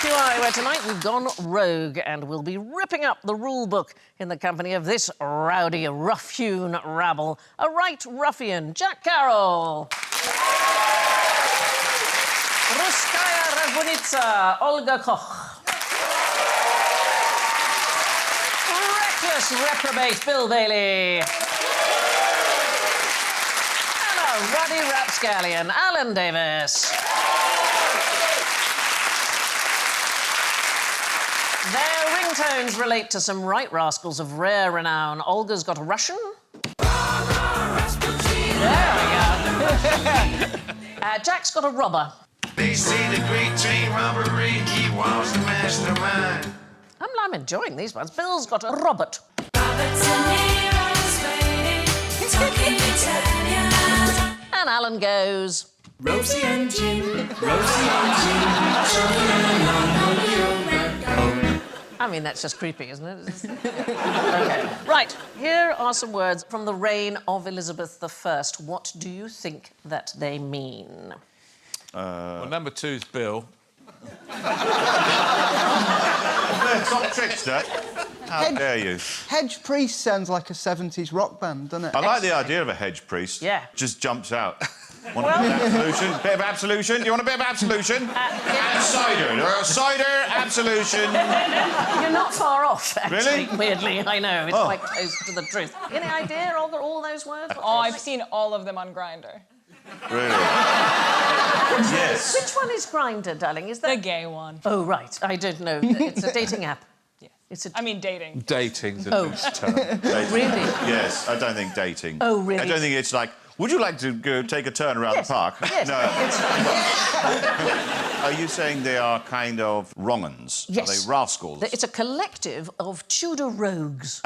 QI, where tonight we've gone rogue and we'll be ripping up the rule book in the company of this rowdy, rough-hewn rabble. A right ruffian, Jack Carroll. Ruskaya Rabunitsa, Olga Koch. Reckless reprobate, Bill Bailey. And a ruddy rapscallion, Alan Davis. Their ringtones relate to some right rascals of rare renown. Olga's got a Russian. There we go. Jack's got a robber. They say the great train robbery, he was the mastermind. I'm enjoying these ones. Bill's got a Robert. And Alan goes... Rosie and Jim, Rosie and Jim. I mean, that's just creepy, isn't it? OK. Right, here are some words from the reign of Elizabeth I. What do you think that they mean? Well, number two's Bill. Top trickster. How dare you? Hedge Priest sounds like a 70s rock band, doesn't it? I like the idea of a hedge priest. Yeah. Just jumps out. Want a bit of absolution? Bit of absolution? Do you want a bit of absolution? Yeah. And cider. Cider, absolution. You're not far off, actually. Really? Weirdly, I know. It's quite close to the truth. Any idea, Olga, all those words? Oh, I've seen all of them on Grindr. Really? Yes. Which one is Grindr, darling? Is that... The gay one. Oh, right. I don't know. It's a dating app. Yeah. It's a... I mean, dating. Dating's a loose term. Really? Yes, I don't think dating. Oh, really? I don't think it's like, would you like to go take a turn around the park? Yes. No. Are you saying they are kind of wrong-uns? Yes. Are they rascals? It's a collective of Tudor rogues,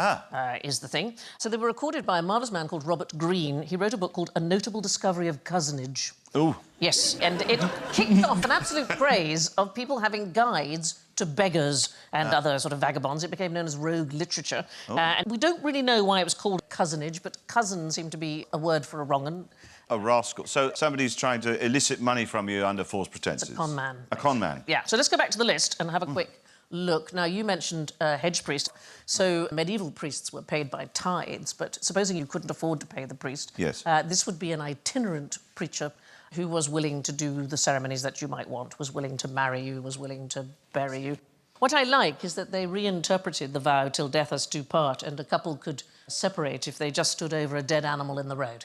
is the thing. So they were recorded by a marvellous man called Robert Greene. He wrote a book called A Notable Discovery of Cozenage. Ooh. Yes, and it kicked off an absolute craze of people having guides to beggars and other sort of vagabonds. It became known as rogue literature. And we don't really know why it was called cozenage, but cousin seemed to be a word for a wrong-un. A rascal. So somebody's trying to elicit money from you under false pretenses. It's a con man. A con man. Yeah, so let's go back to the list and have a quick look. Now, you mentioned hedge priest. So medieval priests were paid by tithes, but supposing you couldn't afford to pay the priest... Yes. This would be an itinerant preacher who was willing to do the ceremonies that you might want, was willing to marry you, was willing to bury you. What I like is that they reinterpreted the vow till death us do part, and a couple could separate if they just stood over a dead animal in the road.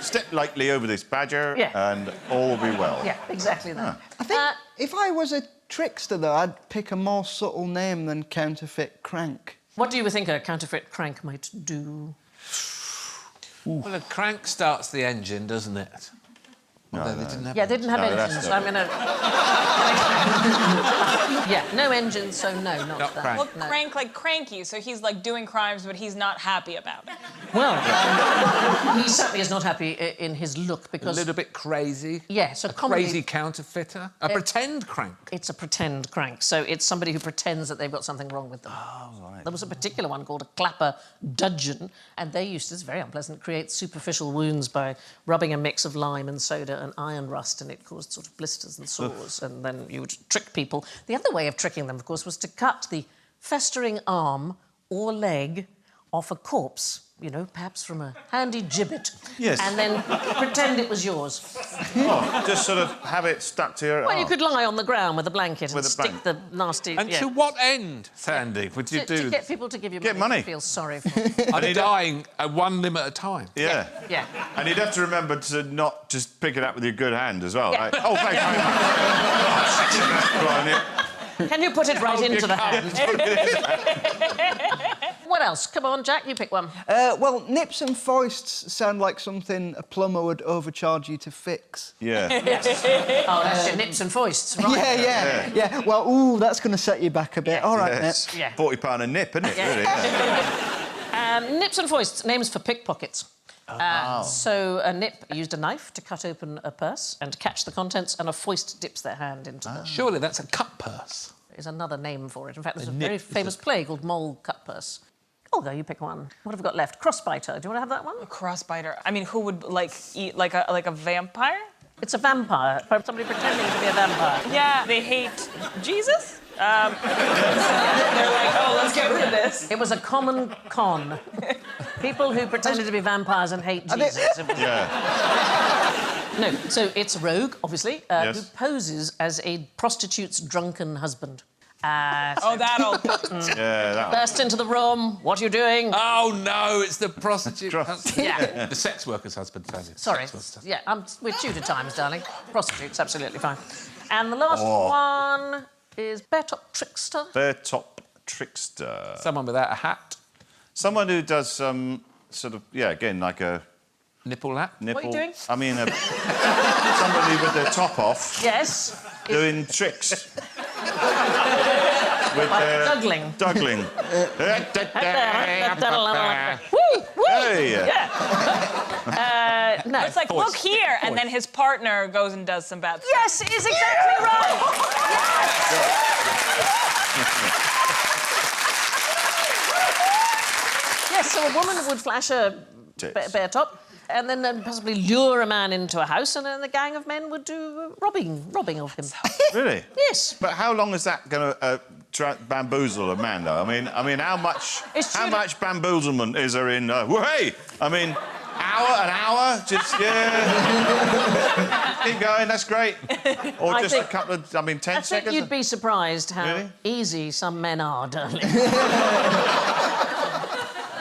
Step lightly over this badger and all will be well. Yeah, exactly that. I think if I was a trickster, though, I'd pick a more subtle name than counterfeit crank. What do you think a counterfeit crank might do? Well, a crank starts the engine, doesn't it? No, Although they didn't have Yeah, they didn't have engines. I mean, yeah, no engines, so no, not that. crank. Well, No. crank like cranky, so he's like doing crimes, but he's not happy about it. Well, he certainly is not happy in his look A because... little bit crazy. Yeah, so a comedy... crazy counterfeiter. A pretend crank. It's a pretend crank, so it's somebody who pretends that they've got something wrong with them. Oh, right. There was a particular one called a clapper dudgeon, and they used to, it's very unpleasant, create superficial wounds by rubbing a mix of lime and soda and iron rust, and it caused sort of blisters and sores, and then you would trick people. The other way of tricking them, of course, was to cut the festering arm or leg off a corpse, you know, perhaps from a handy gibbet. Yes. And then pretend it was yours. Oh, just sort of have it stuck to your Well, arm. you could lie on the ground with a blanket and With a stick the nasty... And to what end, Sandy, would you do? To get people to give you Get money. money. To feel sorry for them. I'm dying one limb at a time. Yeah. Yeah. And you'd have to remember to not just pick it up with your good hand as well, Yeah. right? Oh, thanks very much. Go on, yeah. Can you put it right into the hand? What else? Come on, Jack, you pick one. Well, nips and foists sound like something a plumber would overcharge you to fix. Yeah. Oh, that's your nips and foists, right? Yeah. Well, ooh, that's going to set you back a bit. All right, Yes. Nip. Yeah. £40 a nip, isn't it? Really? Yeah. Nips and foists, names for pickpockets. So a nip used a knife to cut open a purse and catch the contents, and a foist dips their hand into the... Surely that's a cut purse. Is another name for it. In fact, there's a very famous play called Mole Cut Purse. Olga, you pick one. What have we got left? Crossbiter. Do you want to have that one? A crossbiter. I mean, who would like eat like a vampire? It's a vampire. Somebody pretending to be a vampire. Yeah, they hate Jesus. They're like, oh, let's get rid of this. It was a common con. People who pretended to be vampires and hate Jesus. It was- Yeah. No, so it's a rogue, obviously, Yes. who poses as a prostitute's drunken husband. Oh, that'll. Yeah, that one. Burst into the room. What are you doing? Oh, no, it's the prostitute. Yeah. The sex worker's husband, Tony. Sorry. Sex worker's husband. Yeah, we're Tudor times, darling. Prostitute's absolutely fine. And the last one is Bear-top trickster. Bear-top trickster. Someone without a hat, Someone who does sort of, yeah, again, like a nipple hat. nipple... you doing? I mean, somebody with their top off Yes. doing tricks. With Juggling. Juggling. Woo! Woo! Hey! No. It's like, look here, and then his partner goes and does some bad stuff. Yes, it is exactly right. Yes, so a woman would flash a Tits. bear top and then possibly lure a man into a house, and then the gang of men would do robbing of him. Really? Yes. But how long is that going to bamboozle a man, though? I mean, how much bamboozlement is there in? Hey, I mean, an hour, just yeah. Keep going. That's great. Or I just think- a couple of, 10 I think seconds. you'd be surprised how Really? easy some men are, darling.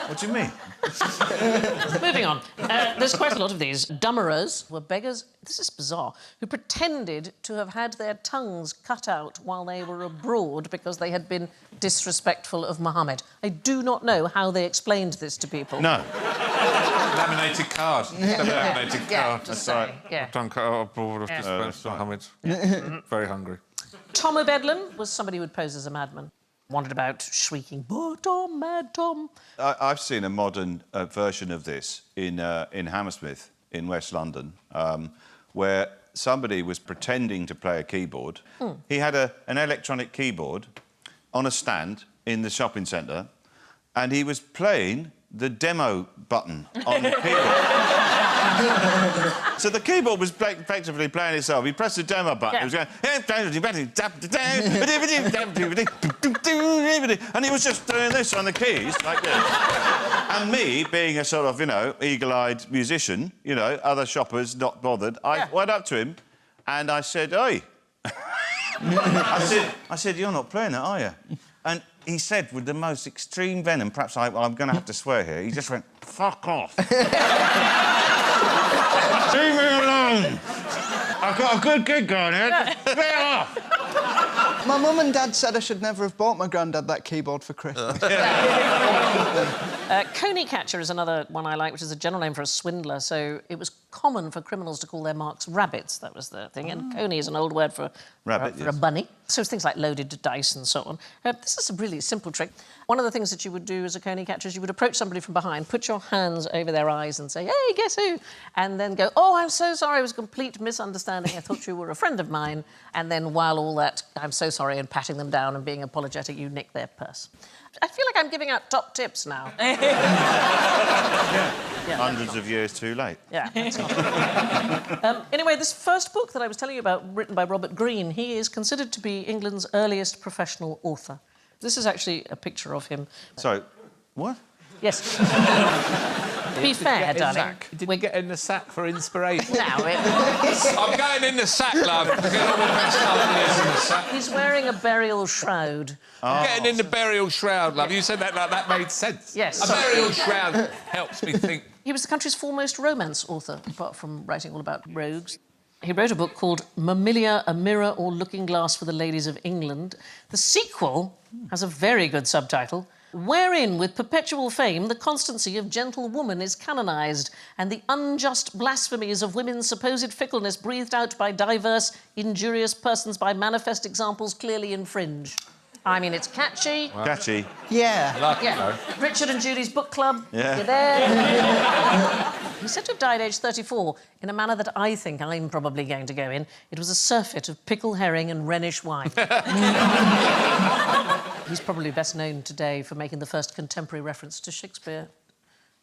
What do you mean? Moving on. There's quite a lot of these. Dummerers were beggars, this is bizarre, who pretended to have had their tongues cut out while they were abroad because they had been disrespectful of Muhammad. I do not know how they explained this to people. No. Laminated card. Laminated Yeah, card. just That's say, right. yeah. Done cut out abroad of Yeah. dispense Mohammed. Very hungry. Tom O'Bedlam was somebody who would pose as a madman. Wandered about shrieking, "Poor Tom, mad Tom." I've seen a modern version of this in Hammersmith, in West London, where somebody was pretending to play a keyboard. He had an electronic keyboard on a stand in the shopping centre, and he was playing the demo button on the keyboard. So the keyboard was effectively playing itself. He pressed the demo button. Yeah. It was going... and he was just doing this on the keys, like this. And me, being a sort of, eagle-eyed musician, other shoppers not bothered, I went up to him and I said, "Oi." I said, "You're not playing that, are you?" And he said, with the most extreme venom, perhaps I'm going to have to swear here, he just went, "Fuck off." Leave me alone. I've got a good gig going here. Get off. My mum and dad said I should never have bought my granddad that keyboard for Christmas. Coney catcher is another one I like, which is a general name for a swindler. So it was common for criminals to call their marks rabbits. That was the thing. And coney is an old word for Rabbit, for yes. a bunny. So things like loaded dice and so on. This is a really simple trick. One of the things that you would do as a coney catcher is you would approach somebody from behind, put your hands over their eyes and say, "Hey, guess who?" And then go, "Oh, I'm so sorry. It was a complete misunderstanding. I thought you were a friend of mine." And then while all that, "I'm so sorry," and patting them down and being apologetic, you nick their purse. I feel like I'm giving out top tips now. Hundreds of years too late. Yeah, that's not anyway, this first book that I was telling you about, written by Robert Greene, he is considered to be England's earliest professional author. This is actually a picture of him. So, what? Yes. To be fair, darling. Didn't get in the sack for inspiration. Now, I'm going in the sack, love. I'm getting all the best ideas in the sack. he's wearing a burial shroud. I'm getting in the burial shroud, love. You said that like that made sense. Yes. A burial shroud helps me think. He was the country's foremost romance author, apart from writing all about rogues. He wrote a book called Mammalia, a Mirror or Looking Glass for the Ladies of England. The sequel has a very good subtitle, wherein, with perpetual fame, the constancy of gentle woman is canonised, and the unjust blasphemies of women's supposed fickleness breathed out by diverse, injurious persons by manifest examples clearly infringe. I mean, it's catchy. Catchy. Yeah. Like Yeah. Richard and Judy's book club. Yeah. You're there. He's said to have died aged 34 in a manner that I think I'm probably going to go in. It was a surfeit of pickle herring and Rhenish wine. He's probably best known today for making the first contemporary reference to Shakespeare.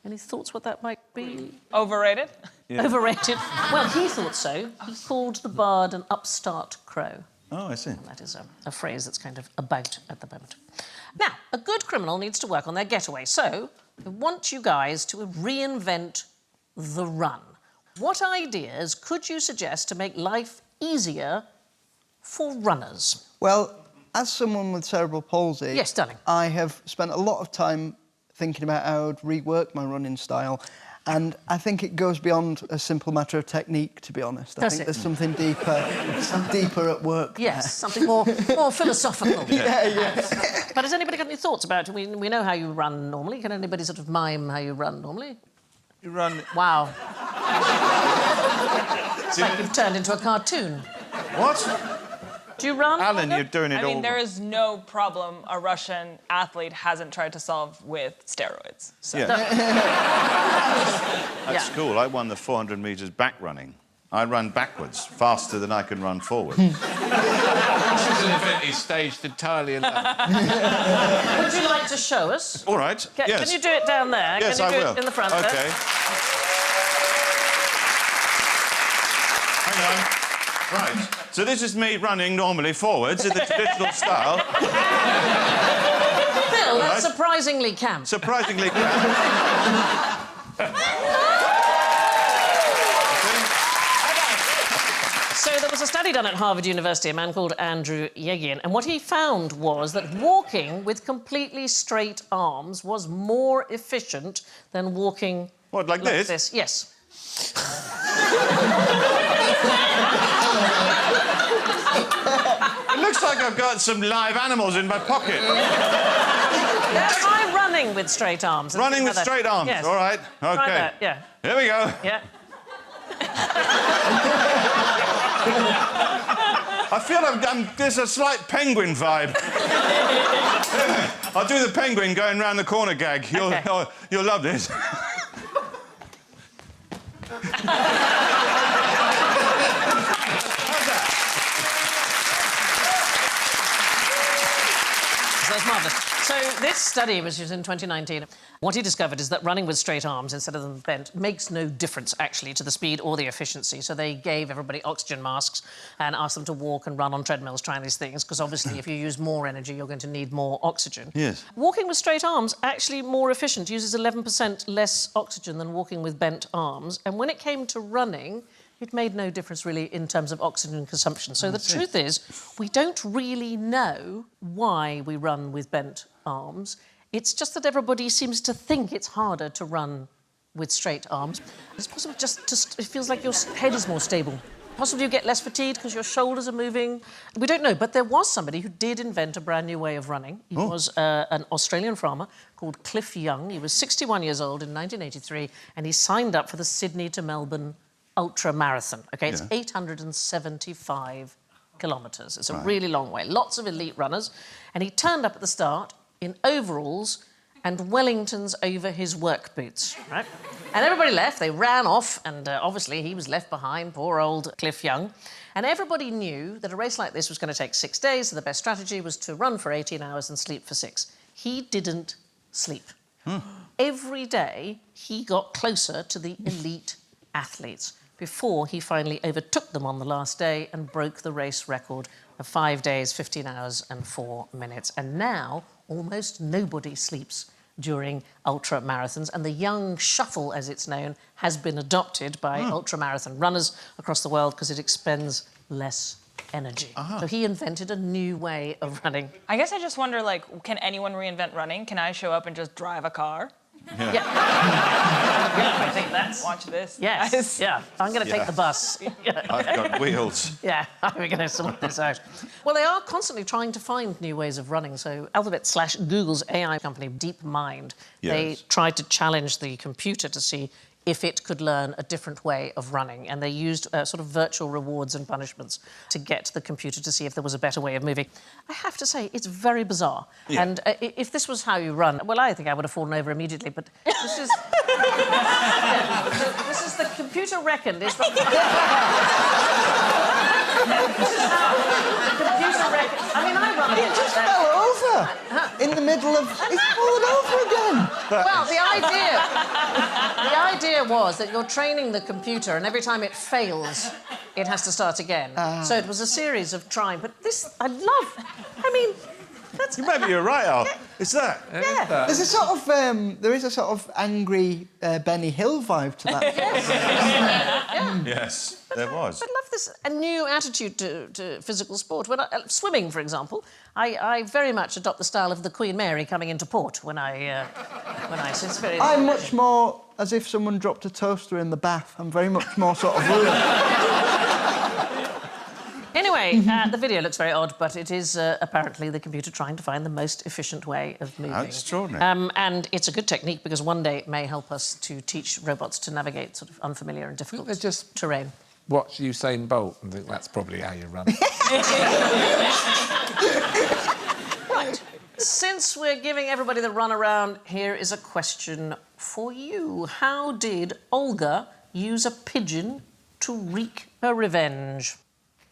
Any thoughts what that might be? Overrated? Overrated? Well, he thought so. He called the bard an upstart crow. Oh, I see. That is a phrase that's kind of about at the moment. Now, a good criminal needs to work on their getaway, so I want you guys to reinvent the run. What ideas could you suggest to make life easier for runners? Well, as someone with cerebral palsy... Yes, darling. I have spent a lot of time thinking about how I'd rework my running style, and I think it goes beyond a simple matter of technique, to be honest. I think there's something deeper at work. Yes, something more philosophical. Yeah. But has anybody got any thoughts about it? We know how you run normally. Can anybody sort of mime how you run normally? You run... Wow. It's like you've turned into a cartoon. What? Do you run? Alan, Olga? you're doing it all... I mean, there is no problem a Russian athlete hasn't tried to solve with steroids. So. Yeah. At school, I won the 400 metres back running. I run backwards faster than I can run forward. This is an event he's staged entirely alone. Would you like to show us? All right, yes. Can you do it down there? Yes, can you I do will. it in the front OK. there? Hang on. Right. So this is me running normally forwards in the traditional style. Bill, that's Right. surprisingly camp. Surprisingly camp. So there was a study done at Harvard University, a man called Andrew Yegian, and what he found was that walking with completely straight arms was more efficient than walking What, like this? Yes. It looks like I've got some live animals in my pocket. Try running with straight arms. Running with straight arms, Yes. all right. OK. Try that, yeah. Here we go. Yeah. I feel there's a slight penguin vibe. I'll do the penguin going round the corner gag. You'll love this. That's marvellous. So this study, which was in 2019, what he discovered is that running with straight arms instead of them bent makes no difference, actually, to the speed or the efficiency. So they gave everybody oxygen masks and asked them to walk and run on treadmills trying these things, because obviously if you use more energy, you're going to need more oxygen. Yes. Walking with straight arms, actually more efficient, uses 11% less oxygen than walking with bent arms. And when it came to running, it made no difference, really, in terms of oxygen consumption. So the truth is, we don't really know why we run with bent arms. It's just that everybody seems to think it's harder to run with straight arms. It's possible it feels like your head is more stable. Possibly you get less fatigued because your shoulders are moving. We don't know, but there was somebody who did invent a brand new way of running. He was an Australian farmer called Cliff Young. He was 61 years old in 1983, and he signed up for the Sydney to Melbourne ultra marathon. OK, it's 875 kilometres. It's a really long way. Lots of elite runners. And he turned up at the start in overalls and Wellingtons over his work boots, right? And everybody left. They ran off, and obviously he was left behind, poor old Cliff Young. And everybody knew that a race like this was going to take 6 days, so the best strategy was to run for 18 hours and sleep for 6. He didn't sleep. Every day, he got closer to the elite athletes before he finally overtook them on the last day and broke the race record of 5 days, 15 hours and 4 minutes. And now almost nobody sleeps during ultra marathons, and the young shuffle, as it's known, has been adopted by ultra marathon runners across the world because it expends less energy. So he invented a new way of running. I guess I just wonder, like, can anyone reinvent running? Can I show up and just drive a car? Yeah. Yeah, I think that's... Watch this. Yes, guys. yeah. I'm going to take the bus. I've got wheels. Yeah, we're going to sort this out. Well, they are constantly trying to find new ways of running. So Alphabet/Google's AI company, DeepMind, they tried to challenge the computer to see if it could learn a different way of running. And they used sort of virtual rewards and punishments to get the computer to see if there was a better way of moving. I have to say, it's very bizarre. Yeah. And if this was how you run, well, I think I would have fallen over immediately, but this is... This is the computer reckoned. Is the... I mean, I run it. Just fell over in the middle of... It's fallen over again. Well, the idea was that you're training the computer, and every time it fails, it has to start again. So it was a series of trying. But this, I love. I mean, that's. Maybe you're right, Al. It's that. Yeah. There's a sort of... there is a sort of angry Benny Hill vibe to that. Yes, there was. I love this a new attitude to physical sport. When swimming, for example, I very much adopt the style of the Queen Mary coming into port when I so it's very. I'm much more as if someone dropped a toaster in the bath. I'm very much more sort of... Anyway, the video looks very odd, but it is apparently the computer trying to find the most efficient way of moving. How extraordinary. And it's a good technique because one day it may help us to teach robots to navigate sort of unfamiliar and difficult They're just- terrain. Watch Usain Bolt and think that's probably how you run. Right. Since we're giving everybody the runaround, here is a question for you. How did Olga use a pigeon to wreak her revenge?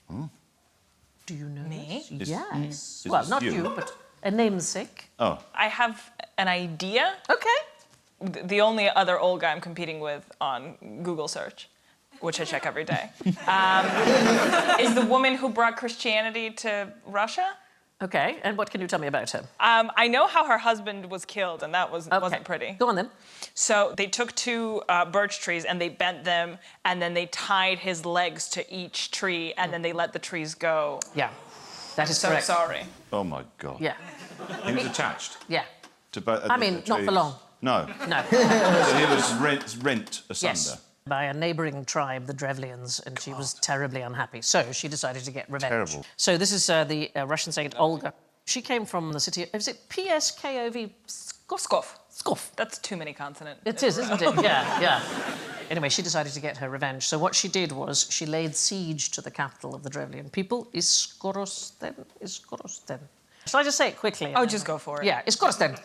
Do you know? Me? this? Yes. Is Well, this not you? you, but a namesake. Oh, I have an idea. Okay. The only other Olga I'm competing with on Google search, which I check every day, is the woman who brought Christianity to Russia. Okay, and what can you tell me about her? I know how her husband was killed, and that wasn't pretty. Go on then. So they took two birch trees and they bent them, and then they tied his legs to each tree, and then they let the trees go. Yeah, that is So correct. sorry. oh my God. Yeah, He was attached yeah. to both. I mean, not for long. No. No. So he was rent asunder. Yes. By a neighbouring tribe, the Drevlians, and she was terribly unhappy. So she decided to get revenge. Terrible. So this is the Russian saint Olga. She came from the city. Is it Pskov? Skov. Skov. That's too many consonants. It is, isn't it? Yeah, yeah. Anyway, she decided to get her revenge. So what she did was she laid siege to the capital of the Drevlian people, Iskorosten. Shall I just say it quickly? Oh, just go for it. Yeah, Iskorosten.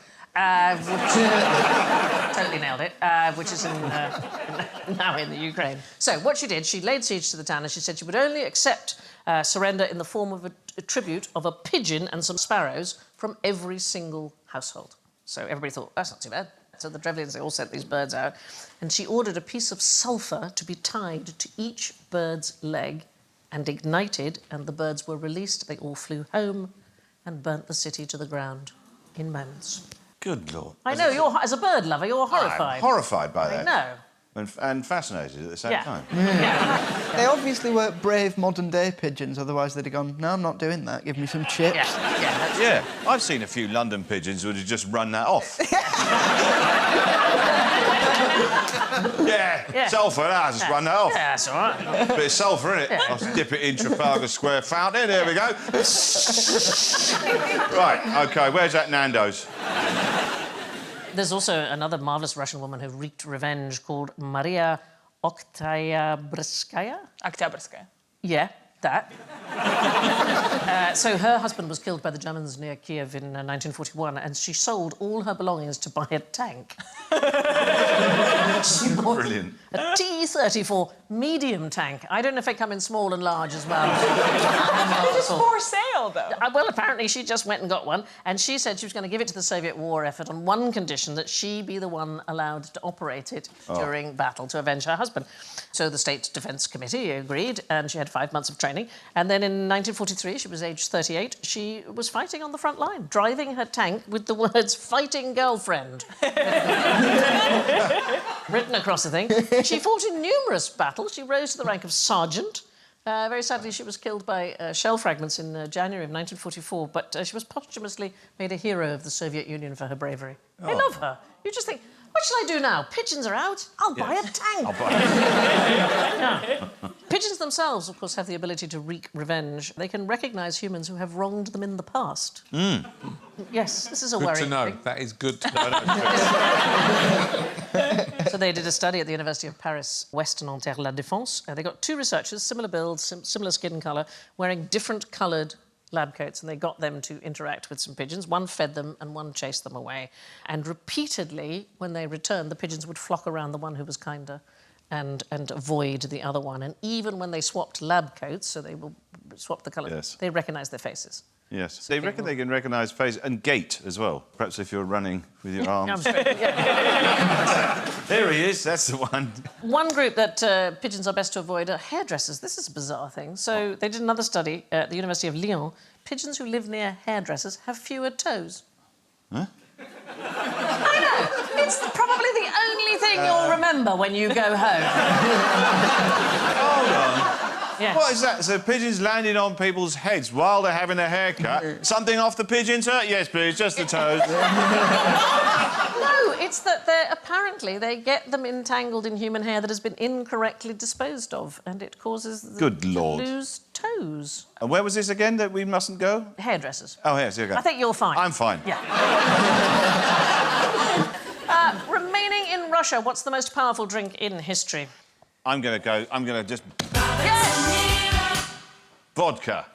Totally nailed it. Which is now in the Ukraine. So what she did, she laid siege to the town, and she said she would only accept surrender in the form of a tribute of a pigeon and some sparrows from every single household. So everybody thought, that's not too bad. So the Drevlians, they all sent these birds out, and she ordered a piece of sulphur to be tied to each bird's leg and ignited, and the birds were released. They all flew home and burnt the city to the ground in moments. Good Lord. I know, you're, as a bird lover, you're horrified. I'm horrified by that. I know. And fascinated at the same Yeah. time. Yeah. They obviously weren't brave modern-day pigeons, otherwise they'd have gone, no, I'm not doing that, give me some chips. Yeah. That's Yeah, I've seen a few London pigeons who would have just run that off. yeah, sulphur, I'll just run that off. Yeah, that's all right. Bit of sulphur in it. I'll dip it in Trafalgar Square fountain. There we go. Right, OK, where's that Nando's? There's also another marvellous Russian woman who wreaked revenge called Maria Oktyabrskaya. Oktyabrskaya. Yeah, that. So her husband was killed by the Germans near Kiev in 1941, and she sold all her belongings to buy a tank. She bought Brilliant. a T-34 medium tank. I don't know if they come in small and large as well. It's for sale, though. Well, apparently she just went and got one, and she said she was going to give it to the Soviet war effort on one condition, that she be the one allowed to operate it during battle to avenge her husband. So the State Defence Committee agreed, and she had 5 months of training. And then in 1943, she was aged 38, she was fighting on the front line, driving her tank with the words, "Fighting girlfriend," written across the thing. She fought in numerous battles. She rose to the rank of sergeant. Very sadly, she was killed by shell fragments in January of 1944, but she was posthumously made a hero of the Soviet Union for her bravery. I love her. You just think, what shall I do now? Pigeons are out. I'll buy a tank. Yeah. Pigeons themselves, of course, have the ability to wreak revenge. They can recognise humans who have wronged them in the past. Yes, this is a Good worrying to know. thing. That is good to know. So they did a study at the University of Paris, West Nanterre-la-Défense. They got two researchers, similar builds, similar skin colour, wearing different coloured lab coats, and they got them to interact with some pigeons. One fed them and one chased them away. And repeatedly, when they returned, the pigeons would flock around the one who was kinder and avoid the other one. And even when they swapped lab coats, so they were swap the colour. Yes. They recognise their faces. Yes. They reckon they can recognise face and gait as well. Perhaps if you're running with your arms. There he is. That's the one. One group that pigeons are best to avoid are hairdressers. This is a bizarre thing. So they did another study at the University of Lyon. Pigeons who live near hairdressers have fewer toes. Huh? I know. It's probably the only thing you'll remember when you go home. Hold on. Yes. What is that? So pigeons landing on people's heads while they're having a haircut? Something off the pigeon, sir? Yes, please, just the toes. No, it's that apparently they get them entangled in human hair that has been incorrectly disposed of, and it causes them Good to Lord. lose toes. And where was this again that we mustn't go? Hairdressers. Oh, yes, okay. I think you're fine. I'm fine. Yeah. Remaining in Russia, what's the most powerful drink in history? I'm going to just... Yes! Vodka.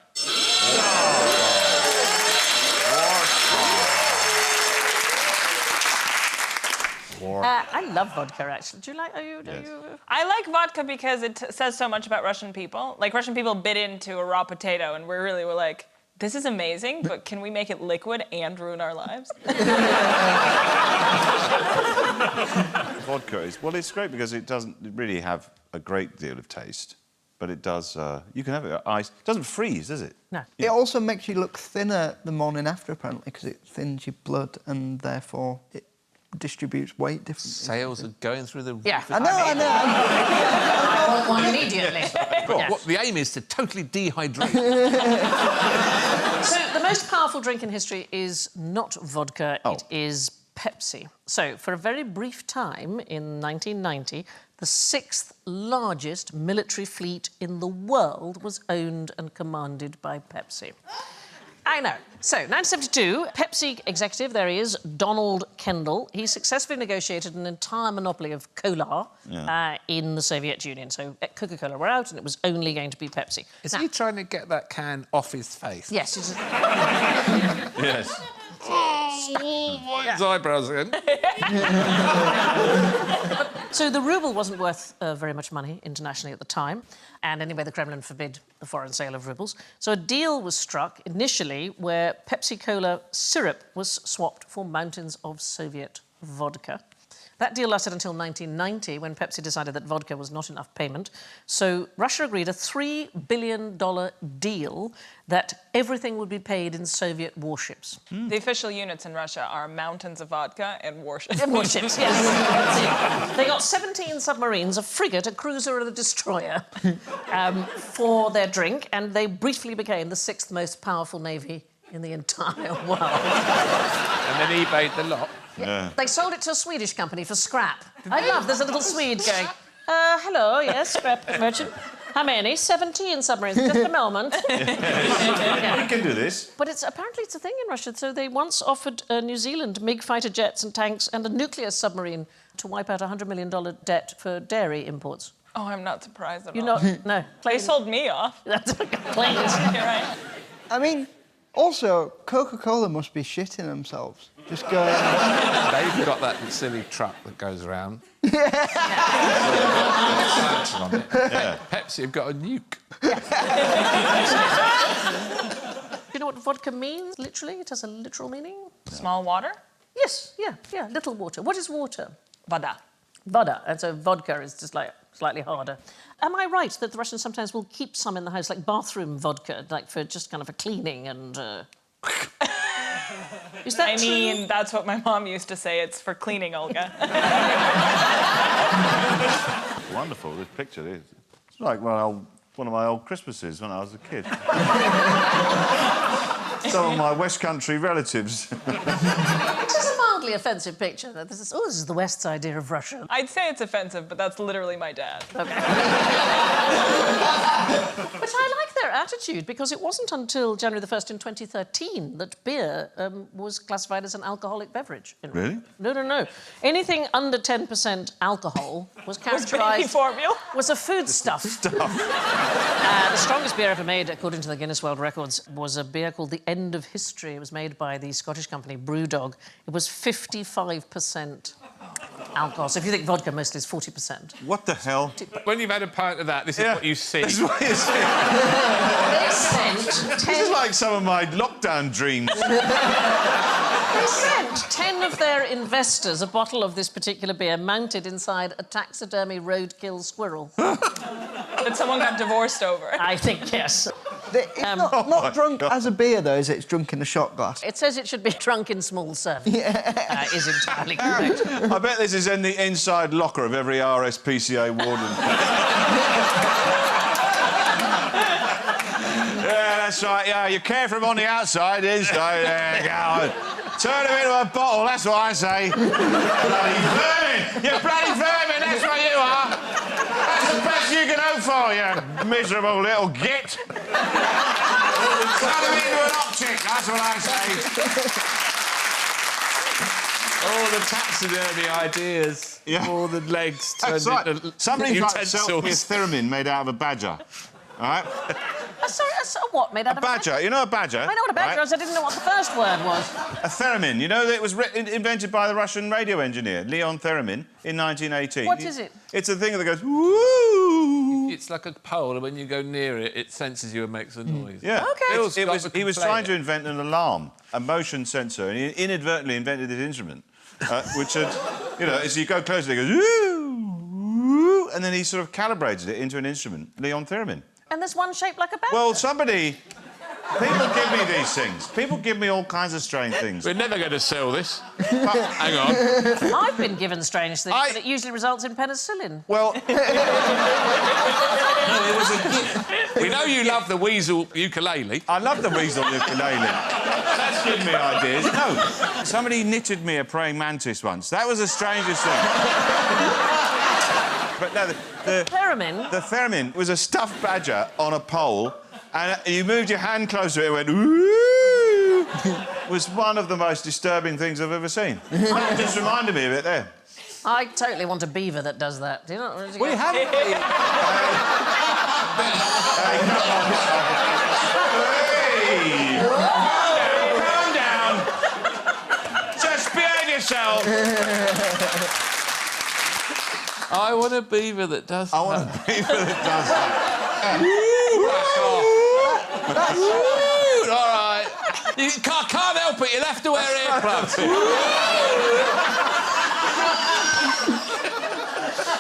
I love vodka, actually. Do you like... Are you... I like vodka because it says so much about Russian people. Like, Russian people bit into a raw potato and we're like, this is amazing, but can we make it liquid and ruin our lives? Vodka is... Well, it's great because it doesn't really have a great deal of taste, but it does... you can have it ice. It doesn't freeze, does it? No. It also makes you look thinner the morning after, apparently, because it thins your blood and therefore it distributes weight differently. Sales are going through the... Yeah. I know. I want one immediately. Yeah. What, the aim is to totally dehydrate. So the most powerful drink in history is not vodka, it is Pepsi. So for a very brief time in 1990, the 6th largest military fleet in the world was owned and commanded by Pepsi. I know. So, 1972, Pepsi executive, there he is, Donald Kendall. He successfully negotiated an entire monopoly of cola in the Soviet Union. So, Coca-Cola were out and it was only going to be Pepsi. Is he trying to get that can off his face? Yes. It's Yes. His eyebrows again. So the ruble wasn't worth very much money internationally at the time, and anyway, the Kremlin forbid the foreign sale of rubles. So a deal was struck initially where Pepsi Cola syrup was swapped for mountains of Soviet vodka. That deal lasted until 1990, when Pepsi decided that vodka was not enough payment. So Russia agreed a $3 billion deal that everything would be paid in Soviet warships. The official units in Russia are mountains of vodka and warships. Warships, yes. They got 17 submarines, a frigate, a cruiser and a destroyer for their drink, and they briefly became the 6th most powerful navy in the entire world. And then he eBayed the lot. Yeah. They sold it to a Swedish company for scrap. I love, there's a little Swede going, hello, yes, scrap merchant. How many? 17 submarines, just a moment. We can do this. But apparently it's a thing in Russia. So they once offered New Zealand MiG fighter jets and tanks and a nuclear submarine to wipe out a $100 million debt for dairy imports. Oh, I'm not surprised at all. You're not? No. They sold me off. That's a complaint. You're right. I mean, also, Coca-Cola must be shitting themselves. Just going... They've got that silly truck that goes around. Pepsi have got a nuke. Do you know what vodka means, literally? It has a literal meaning. Small water? Yes, yeah, little water. What is water? Voda. Voda, and so vodka is just like slightly harder. Am I right that the Russians sometimes will keep some in the house, like bathroom vodka, like for just kind of for cleaning and... Is that true? mean, that's what my mom used to say. It's for cleaning, Olga. Wonderful, this picture is. It's like one of my old Christmases when I was a kid. Some of my West Country relatives. This is a mildly offensive picture. This is the West's idea of Russia. I'd say it's offensive, but that's literally my dad. Okay. But I like their attitude, because it wasn't until January the 1st in 2013 that beer was classified as an alcoholic beverage. Really? No. Anything under 10% alcohol was Was baby characterised... formula? Was a foodstuff. The strongest beer ever made, according to the Guinness World Records, was a beer called The End of History. It was made by the Scottish company Brewdog. It was 55% alcohol. So if you think vodka mostly is 40%. What the hell? When you've had a pint of that, this is what you see. This is what you see. They sent This is like some of my lockdown dreams. They sent 10 of their investors a bottle of this particular beer mounted inside a taxidermy roadkill squirrel. That someone got divorced over. I think, yes. It's not drunk as a beer, though, is it? It's drunk in a shot glass. It says it should be drunk in small servings. Is entirely correct. I bet this is in the inside locker of every RSPCA warden. Yeah, that's right. Yeah, you care for him on the outside, is there you go. Turn him into a bottle, that's what I say. Bloody vermin! You bloody vermin, that's what you are! That's the best you can hope for, you miserable little git! Turn him into an optic, that's what I say. All the taxidermy ideas. Yeah. All the legs That's turned right. into Somebody tried to sell me a utensils. theremin made out of a badger. All right? Sorry, what made out of Badger. You know a badger? I know what a badger right? is. I didn't know what the first word was. A theremin. You know that it was invented by the Russian radio engineer, Leon Theremin, in 1918. What is it? It's a thing that goes, woo! It's like a pole, and when you go near it, it senses you and makes a noise. Yeah. Okay. He was trying to invent an alarm, a motion sensor, and he inadvertently invented this instrument, which had, you know, as you go closer, it goes, woo, woo, and then he sort of calibrated it into an instrument, Leon Theremin. And there's one shaped like a badger. Well, people give me these things. People give me all kinds of strange things. We're never going to sell this. Hang on. I've been given strange things, but it usually results in penicillin. Well, it was a gift. We know you love the weasel ukulele. I love the weasel ukulele. That's given me ideas. No, somebody knitted me a praying mantis once. That was the strangest thing. But no, the theremin was a stuffed badger on a pole, and you moved your hand close to it and it went, ooh! Was one of the most disturbing things I've ever seen. That just reminded me of it there. I totally want a beaver that does that. Do you know? We haven't. Hey, calm down. Just behave yourself. I want a beaver that does that. I want a beaver that does that. All right. You can't help it. You'll have to wear earplugs.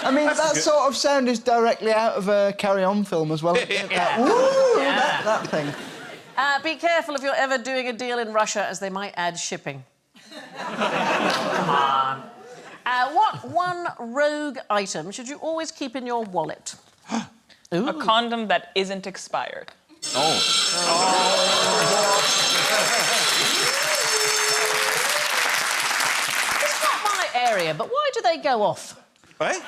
I mean, that sort of sound is directly out of a Carry On film as well. That thing. Be careful if you're ever doing a deal in Russia, as they might add shipping. Come on. What one rogue item should you always keep in your wallet? A condom that isn't expired. Oh. It's not my area, but why do they go off? Eh?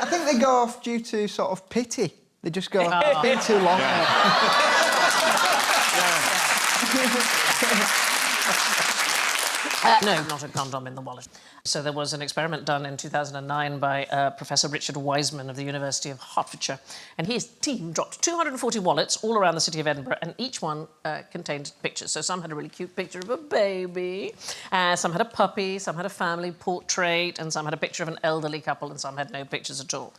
I think they go off due to sort of pity. They just go a bit too long. No, not a condom in the wallet. So there was an experiment done in 2009 by Professor Richard Wiseman of the University of Hertfordshire, and his team dropped 240 wallets all around the city of Edinburgh, and each one contained pictures. So some had a really cute picture of a baby, some had a puppy, some had a family portrait, and some had a picture of an elderly couple, and some had no pictures at all.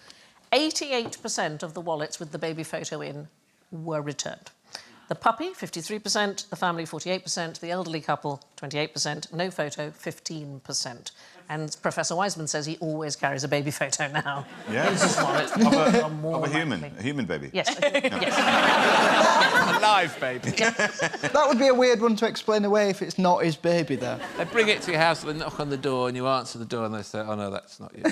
88% of the wallets with the baby photo in were returned. The puppy, 53%, the family, 48%, the elderly couple, 28%, no photo, 15%. And Professor Wiseman says he always carries a baby photo now. Yeah. In his wallet. Of a human baby. Yes. Yes. A live baby. That would be a weird one to explain away if it's not his baby, though. They bring it to your house, they knock on the door, and you answer the door, and they say, "Oh no, that's not you."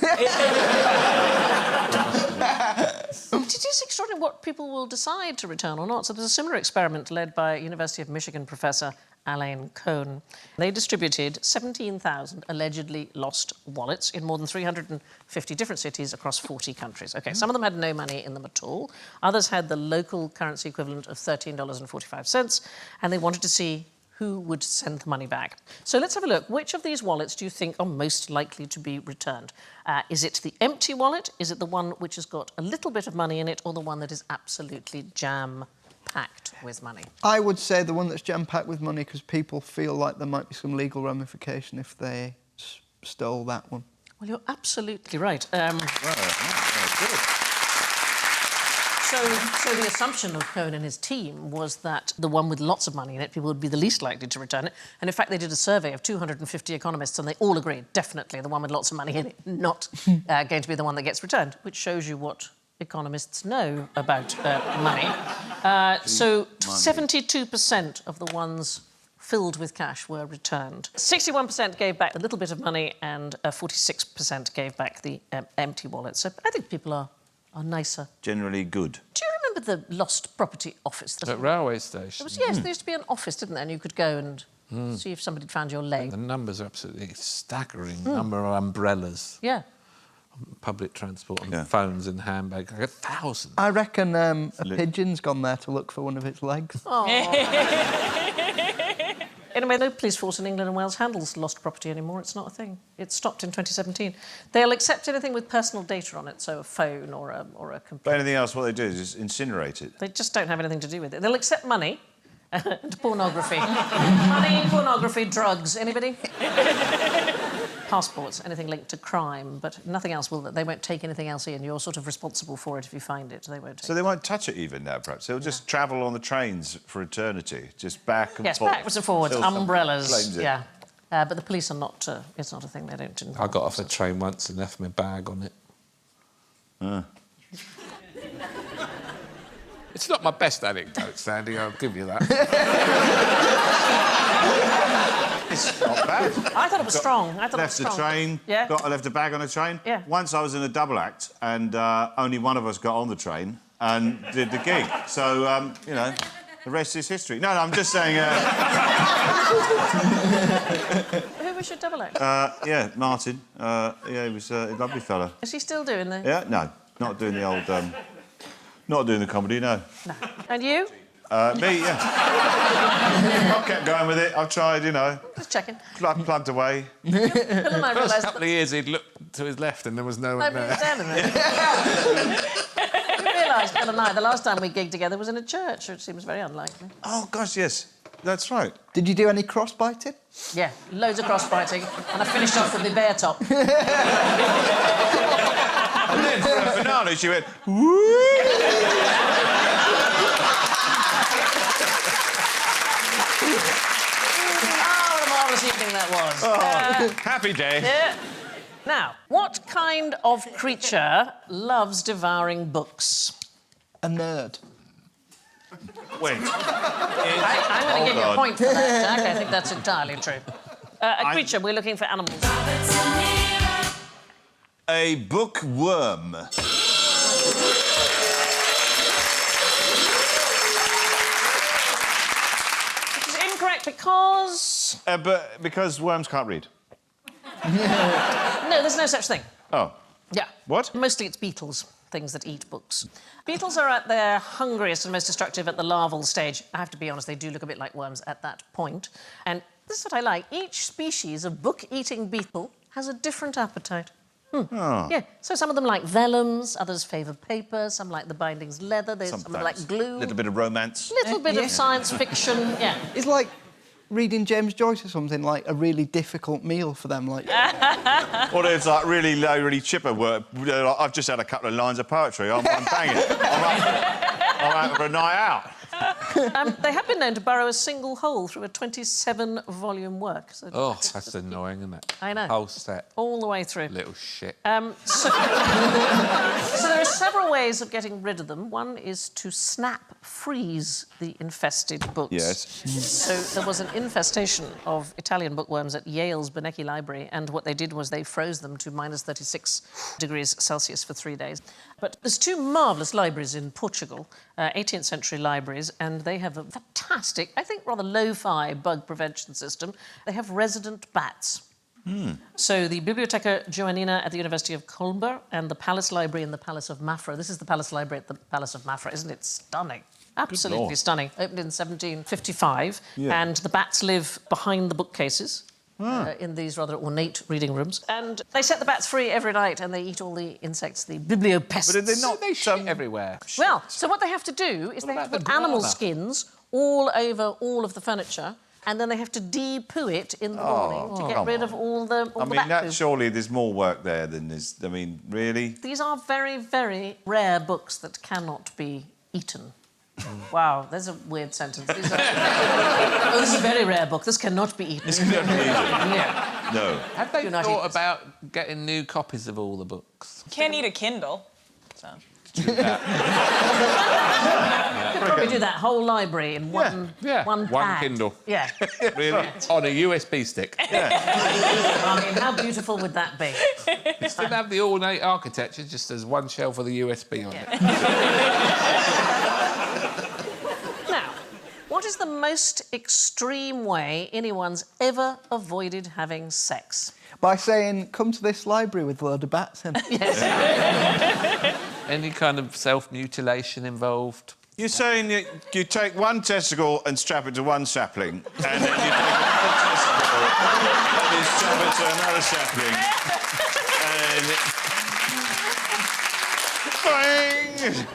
It is extraordinary what people will decide to return or not. So there's a similar experiment led by University of Michigan professor Alain Cohn. They distributed 17,000 allegedly lost wallets in more than 350 different cities across 40 countries. OK, some of them had no money in them at all. Others had the local currency equivalent of $13.45, and they wanted to see who would send the money back. So let's have a look. Which of these wallets do you think are most likely to be returned? Is it the empty wallet? Is it the one which has got a little bit of money in it, or the one that is absolutely jam packed with money. I would say the one that's jam-packed with money because people feel like there might be some legal ramification if they stole that one. Well, you're absolutely right. Good. So the assumption of Cohen and his team was that the one with lots of money in it, people would be the least likely to return it. And in fact, they did a survey of 250 economists, and they all agreed, definitely, the one with lots of money in it, not going to be the one that gets returned, which shows you what economists know about money. So 72% of the ones filled with cash were returned. 61% gave back a little bit of money, and 46% gave back the empty wallet. So I think people are nicer. Generally good. Do you remember the Lost Property Office? At railway station. Yes, there used to be an office, didn't there? And you could go and see if somebody had found your leg. The numbers are absolutely staggering. Number of umbrellas, Yeah. public transport, and phones in handbags. Like 1,000. I reckon a pigeon's gone there to look for one of its legs. Anyway, no police force in England and Wales handles lost property anymore. It's not a thing. It stopped in 2017. They'll accept anything with personal data on it, so a phone or a But computer. anything else, what they do is just incinerate it. They just don't have anything to do with it. They'll accept money and pornography. Money, pornography, drugs. Anybody? Passports, anything linked to crime, but nothing else will. They won't take anything else in. You're sort of responsible for it if you find it. They won't take So they won't touch it even now, perhaps. They'll just travel on the trains for eternity, just back and Yes, forth. backwards and forwards, Till someone umbrellas, claims it. yeah. But the police are not, it's not a thing, they don't involve I got off a themselves. train once and left my bag on it. It's not my best anecdote, Sandy, I'll give you that. It's not bad. I thought it was strong. I thought it was Left the strong. train, Yeah. I left a bag on a train. Yeah. Once I was in a double act and only one of us got on the train and did the gig. So, you know, the rest is history. No, I'm just saying... Who was your double act? yeah, Martin. Yeah, he was a lovely fella. Is he still doing the... Yeah, no, not doing the old... not doing the comedy, no. And you? Me, yeah. I kept going with it. I've tried, you know, Just checking. plugged away. Bill and I First realised couple of years, he'd look to his left and there was no one nobody was there. down in there. We realised, Bill and I, the last time we gigged together was in a church, which seems very unlikely. Oh, gosh, yes. That's right. Did you do any cross-biting? Yeah, loads of cross-biting, and I finished off with the bear top. And then for a finale, she went, woo! Oh, what a marvellous evening that was. Happy day. Yeah. Now, what kind of creature loves devouring books? A nerd. Wait. I'm going to give you a point for that, Jack. I think that's entirely true. A creature, we're looking for animals. A bookworm. Which is incorrect because... But because worms can't read. No, there's no such thing. Oh. Yeah. What? Mostly it's beetles, things that eat books. Beetles are at their hungriest and most destructive at the larval stage. I have to be honest, they do look a bit like worms at that point. And this is what I like. Each species of book-eating beetle has a different appetite. Oh. Yeah, so some of them like vellums, others favour paper, some like the bindings leather, some like glue. A little bit of romance. Little bit of science fiction, yeah. It's like reading James Joyce or something, like a really difficult meal for them. Like, Or it's like really low, really chipper work. I've just had a couple of lines of poetry. I'm banging. I'm out for a night out. They have been known to burrow a single hole through a 27-volume work. So Oh, that's annoying, isn't it? I know. Whole set. all the way through. Little shit. So there are several ways of getting rid of them. One is to freeze the infested books. Yes. So there was an infestation of Italian bookworms at Yale's Bernecchi Library, and what they did was they froze them to minus 36 degrees Celsius for 3 days. But there's two marvellous libraries in Portugal, 18th century libraries, and they have a fantastic, I think rather lo-fi bug prevention system. They have resident bats. So the Biblioteca Joanina at the University of Coimbra and the Palace Library in the Palace of Mafra. This is the Palace Library at the Palace of Mafra. Isn't it stunning? Absolutely Lord. stunning. Opened in 1755. Yeah. And the bats live behind the bookcases. in these rather ornate reading rooms. And they set the bats free every night and they eat all the insects, the bibliopests. But did they not? They shit everywhere. Well, so what they have to do is they have to about put the animal banana? skins all over all of the furniture, and then they have to de-poo it in the morning to get come rid of all the I mean, bat that poo. surely there's more work there than there's... I mean, really? These are very, very rare books that cannot be eaten. Wow, there's a weird sentence. These are... oh, this is a very rare book. This cannot be eaten. This cannot be eaten. Yeah. No. Have they Do not eat thought this. about getting new copies of all the books? Can't eat a Kindle. So. Probably do that whole library in one One pad. Kindle. Yeah. Really? On a USB stick. I mean, how beautiful would that be? Still have the ornate architecture, just as one shelf with a USB on it. Now, what is the most extreme way anyone's ever avoided having sex? By saying, come to this library with a load of bats in. Any kind of self-mutilation involved? You're saying that you take one testicle and strap it to one sapling, and then you take another testicle and you strap it to another sapling, and... Boing!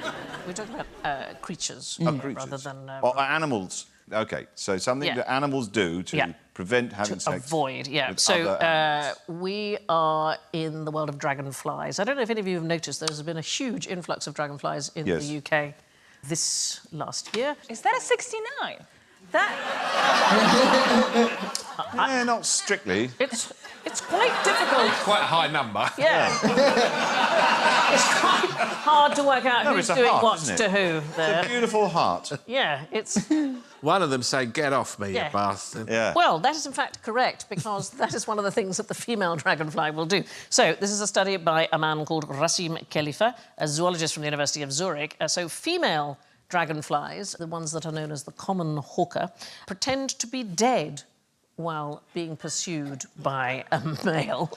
We're talking about creatures, Creatures. rather than... Or animals. OK, so something Yeah. that animals do to Yeah. prevent having sex. avoid, yeah. with So other animals. we are in the world of dragonflies. I don't know if any of you have noticed there's been a huge influx of dragonflies in Yes. the UK this last year. Is that a 69? That Yeah, not strictly. it's quite difficult. Quite a high number. Yeah. It's quite hard to work out No, who's it's a doing heart, what isn't it? to who It's a there. beautiful heart. Yeah, it's... One of them say, "Get off me, Yeah. you bastard." Yeah. Well, that is in fact correct, because that is one of the things that the female dragonfly will do. So, this is a study by a man called Rasim Khalifa, a zoologist from the University of Zurich. So, female dragonflies, the ones that are known as the common hawker, pretend to be dead while being pursued by a male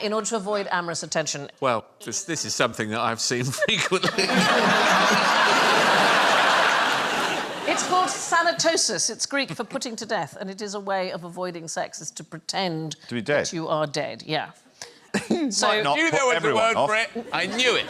in order to avoid amorous attention. Well, this is something that I've seen frequently. It's called thanatosis. It's Greek for putting to death, and it is a way of avoiding sex, is to pretend To be dead. that you are dead. Yeah. So, not You put know what the everyone word off. for it. I knew it.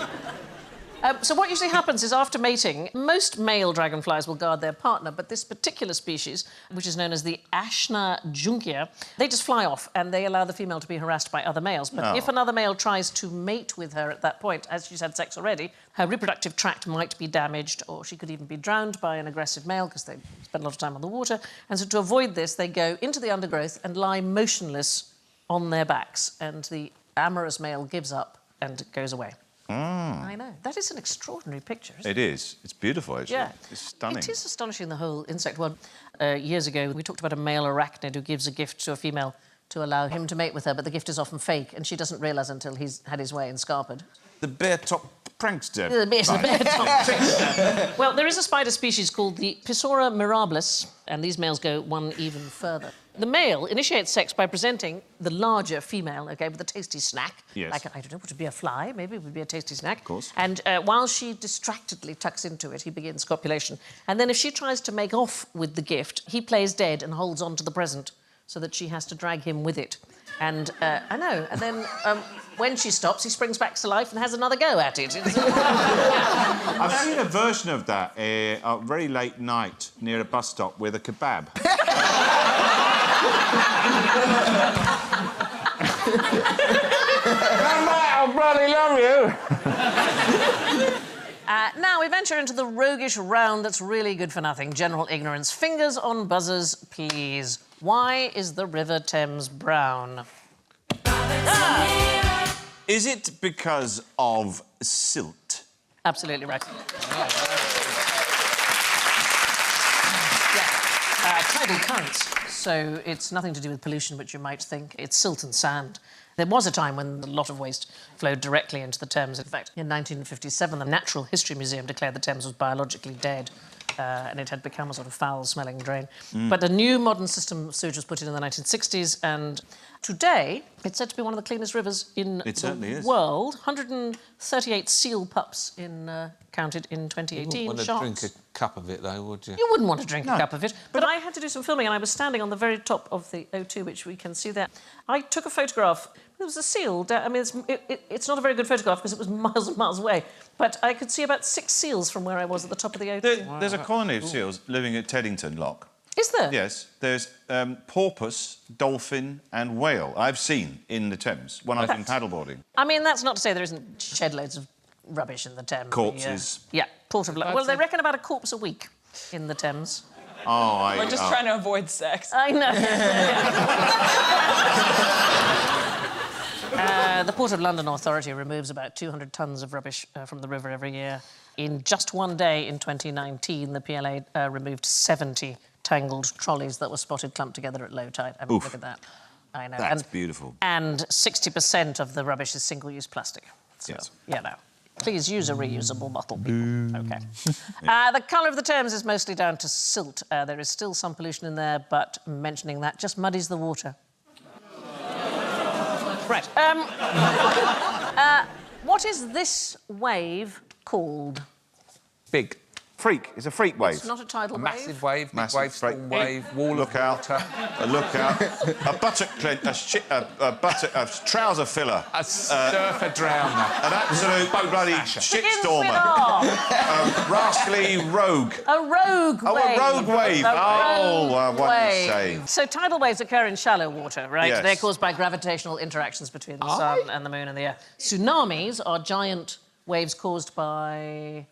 so what usually happens is after mating, most male dragonflies will guard their partner, but this particular species, which is known as the Ashna junkia, they just fly off and they allow the female to be harassed by other males. But if another male tries to mate with her at that point, as she's had sex already, her reproductive tract might be damaged, or she could even be drowned by an aggressive male because they spend a lot of time on the water. And so to avoid this, they go into the undergrowth and lie motionless on their backs, and the amorous male gives up and goes away. I know. That is an extraordinary picture, isn't it? It is. It's beautiful, actually. Yeah. It's stunning. It is astonishing, the whole insect world. Years ago, we talked about a male arachnid who gives a gift to a female to allow him to mate with her, but the gift is often fake, and she doesn't realise until he's had his way in Scarpard. The bare-top prankster. It's a bear top trickster. Well, there is a spider species called the Pisora mirabilis, and these males go one even further. The male initiates sex by presenting the larger female, OK, with a tasty snack. Yes. Like, I don't know, would it be a fly? Maybe it would be a tasty snack. Of course. And while she distractedly tucks into it, he begins copulation. And then if she tries to make off with the gift, he plays dead and holds on to the present so that she has to drag him with it. And I know. And then when she stops, he springs back to life and has another go at it. I've seen a version of that a very late night near a bus stop with a kebab. Come back, I bloody love you. Now we venture into the roguish round that's really good for nothing. General ignorance. Fingers on buzzers, please. Why is the River Thames brown? Is it because of silt? Absolutely right. Tidal currents. So it's nothing to do with pollution, which you might think. It's silt and sand. There was a time when a lot of waste flowed directly into the Thames. In fact, in 1957, the Natural History Museum declared the Thames was biologically dead, and it had become a sort of foul-smelling drain. But a new modern system of sewage was put in the 1960s, and Today, it's said to be one of the cleanest rivers in It certainly the is. world. 138 seal pups counted in 2018. Want to Sharks. drink a cup of it, though, would you? You wouldn't want to drink a cup of it. But I had to do some filming, and I was standing on the very top of the O2, which we can see there. I took a photograph. There was a seal. I mean, it's not a very good photograph because it was miles and miles away. But I could see about 6 seals from where I was at the top of the O2. There's a colony of seals living at Teddington Lock. Is there? Yes, there's porpoise, dolphin and whale I've seen in the Thames when I've been paddleboarding. I mean, that's not to say there isn't shed loads of rubbish in the Thames. Corpses. Yeah, Port of London. Well, they reckon about a corpse a week in the Thames. Oh, We're just trying to avoid sex. I know. The Port of London Authority removes about 200 tonnes of rubbish from the river every year. In just one day in 2019, the PLA removed 70 tangled trolleys that were spotted clumped together at low tide. I mean, look at that. I know. That's beautiful. And 60% of the rubbish is single-use plastic. So, Yes. you know. Please use a reusable bottle, people. OK. The colour of the Thames is mostly down to silt. There is still some pollution in there, but mentioning that just muddies the water. Right. What is this wave called? Big. Freak. It's a freak wave. It's not a tidal A wave. massive wave, big Massive wave, storm freak. wave, wall Look of out. water. A lookout. A buttock clean... a trouser filler. A surfer drowner. An absolute bloody Begins with shitstormer. R. A rascally rogue. A rogue wave. Oh, a rogue wave. A Oh, rogue what do you wave. say? So tidal waves occur in shallow water, right? Yes. They're caused by gravitational interactions between the sun and the moon and the earth. Tsunamis are giant waves caused by...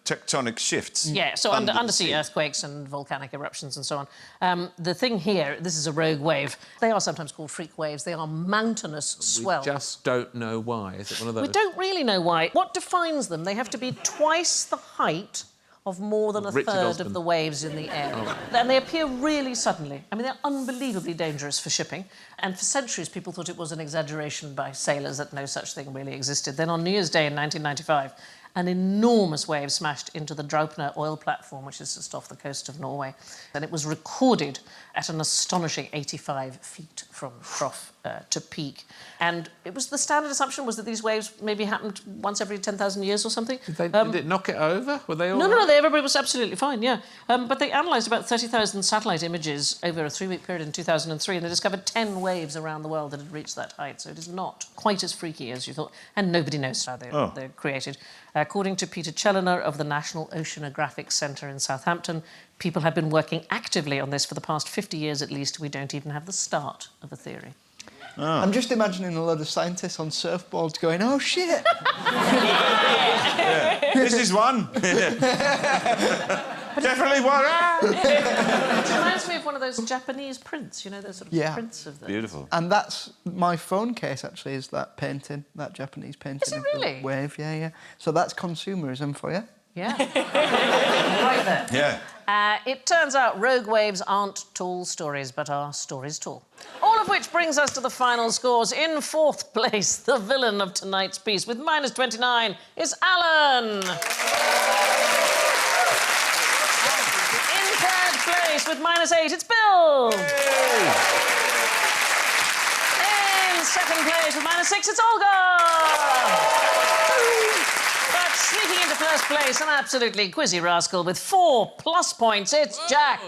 Tectonic shifts. Yeah, so under the undersea sea. earthquakes and volcanic eruptions and so on. The thing here, this is a rogue wave. They are sometimes called freak waves. They are mountainous swells. We just don't know why. Is it one of those? We don't really know why. What defines them? They have to be twice the height of more than a Richard third Osman. of the waves in the air. And they appear really suddenly. I mean, they're unbelievably dangerous for shipping. And for centuries, people thought it was an exaggeration by sailors that no such thing really existed. Then on New Year's Day in 1995, an enormous wave smashed into the Draupner oil platform, which is just off the coast of Norway. And it was recorded at an astonishing 85 feet from trough to peak. And it was the standard assumption was that these waves maybe happened once every 10,000 years or something. Did it knock it over? Were they all No, right? everybody was absolutely fine, yeah. But they analysed about 30,000 satellite images over a 3-week period in 2003, and they discovered 10 waves around the world that had reached that height. So it is not quite as freaky as you thought, and nobody knows how they're created. According to Peter Challoner of the National Oceanographic Centre in Southampton, people have been working actively on this for the past 50 years at least. We don't even have the start of a theory. I'm just imagining a load of scientists on surfboards going, oh, shit. This is one. Definitely one. It reminds me of one of those Japanese prints, you know, those sort of prints of them. Beautiful. And that's my phone case, actually, is that painting, that Japanese painting. Is it of the really? Wave, yeah. So that's consumerism for you. Yeah. Right there. Yeah. It turns out rogue waves aren't tall stories, but are stories tall. All of which brings us to the final scores. In 4th place, the villain of tonight's piece, with -29, is Alan. In 3rd place, with -8, it's Bill. In 2nd place, with -6, it's Olga. But sneaking into 1st place, an absolutely quizzy rascal with 4+ points, it's Jack.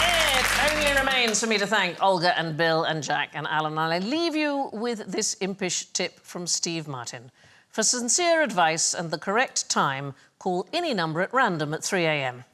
It only remains for me to thank Olga and Bill and Jack and Alan, and I leave you with this impish tip from Steve Martin. For sincere advice and the correct time, call any number at random at 3 a.m.